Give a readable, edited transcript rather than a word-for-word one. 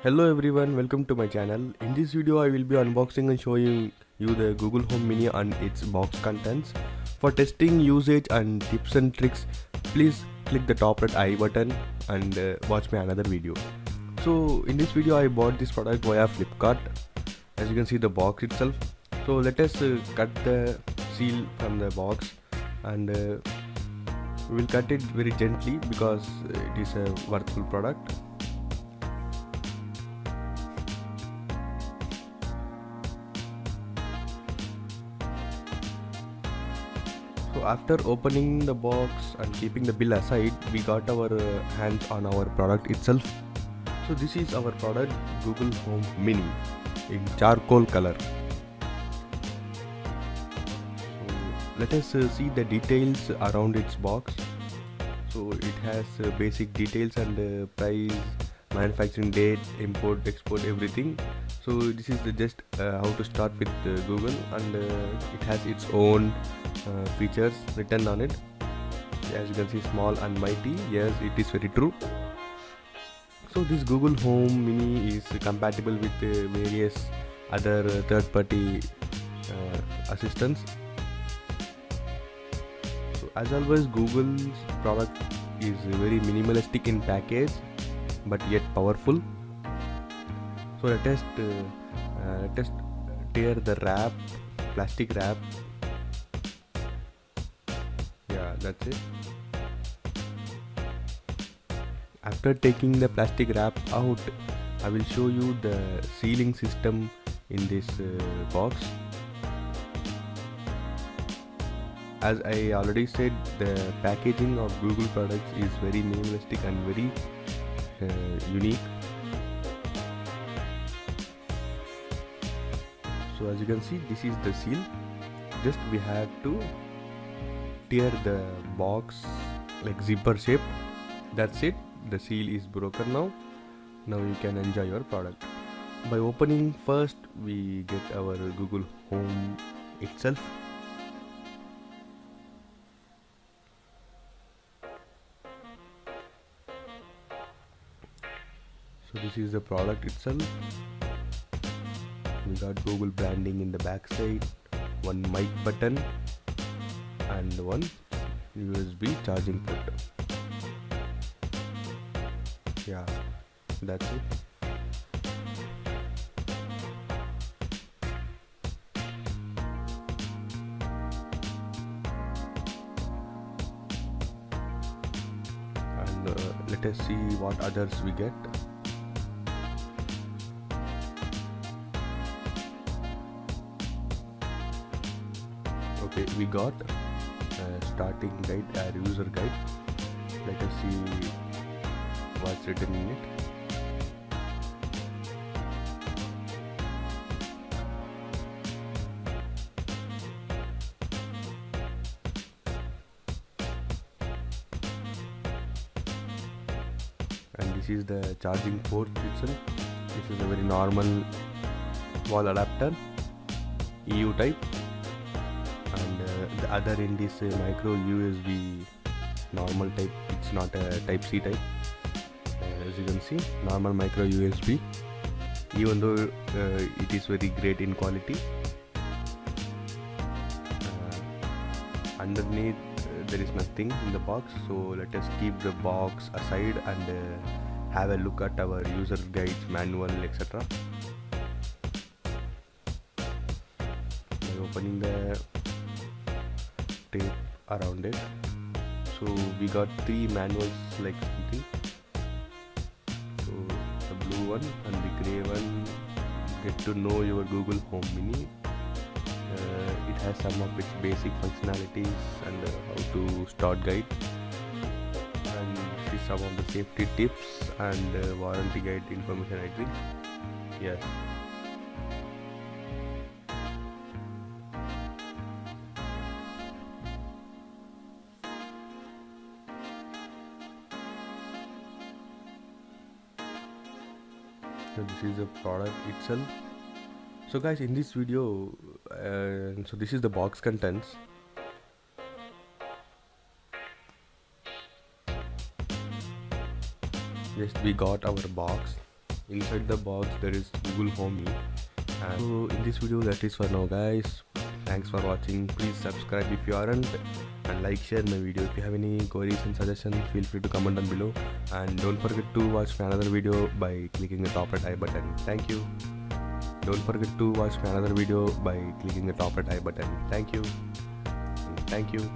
Hello everyone, welcome to my channel. In this video I will be unboxing and showing you the Google Home Mini and its box contents. For testing, usage and tips and tricks, please click the top right I button and watch my another video. So in this video I bought this product via Flipkart. As you can see the box itself. So let us cut the seal from the box and we will cut it very gently because it is a worthwhile product. So after opening the box and keeping the bill aside, we got our hands on our product itself. So this is our product, Google Home Mini in charcoal color. So let us see the details around its box. So it has basic details and price, manufacturing date, import, export, everything. So this is just how to start with Google, and it has its own features written on it. As you can see, small and mighty. Yes, it is very true. So this Google Home Mini is compatible with various other third-party assistants. So as always, Google's product is very minimalistic in package, but yet powerful. So let us tear the wrap, plastic wrap. Yeah, that's it. After taking the plastic wrap out, I will show you the sealing system in this box. As I already said, the packaging of Google products is very minimalistic and very unique. So as you can see, this is the seal. Just we have to tear the box like zipper shape. That's it. The seal is broken now. Now you can enjoy your product. By opening first, we get our Google Home itself. So this is the product itself. We got Google branding in the back side, one mic button and one USB charging port. Yeah, that's it. And let us see what others we get. Okay, we got starting guide, user guide. Let us see what's written in it. And this is the charging port itself. This is a very normal wall adapter, EU type. And the other end is a micro USB normal type. It's not a type C type. As you can see, normal micro USB, even though it is very great in quality. Underneath there is nothing in the box, so let us keep the box aside and have a look at our user guides, manual, etc. By opening the tape around it, so we got 3 manuals like something. So the blue one and the grey one, get to know your Google Home Mini. It has some of its basic functionalities and how to start guide, and this is some of the safety tips and warranty guide information, I think. Yes. So this is the product itself. So guys, in this video, so this is the box contents. Just we got our box inside the box there is Google Home. And so in this video that is for now guys. Thanks for watching. Please subscribe if you aren't, and like, share my video. If you have any queries and suggestions, feel free to comment down below, and don't forget to watch my another video by clicking the top right I button. Thank you. Don't forget to watch my another video by clicking the top right I button. Thank you. Thank you.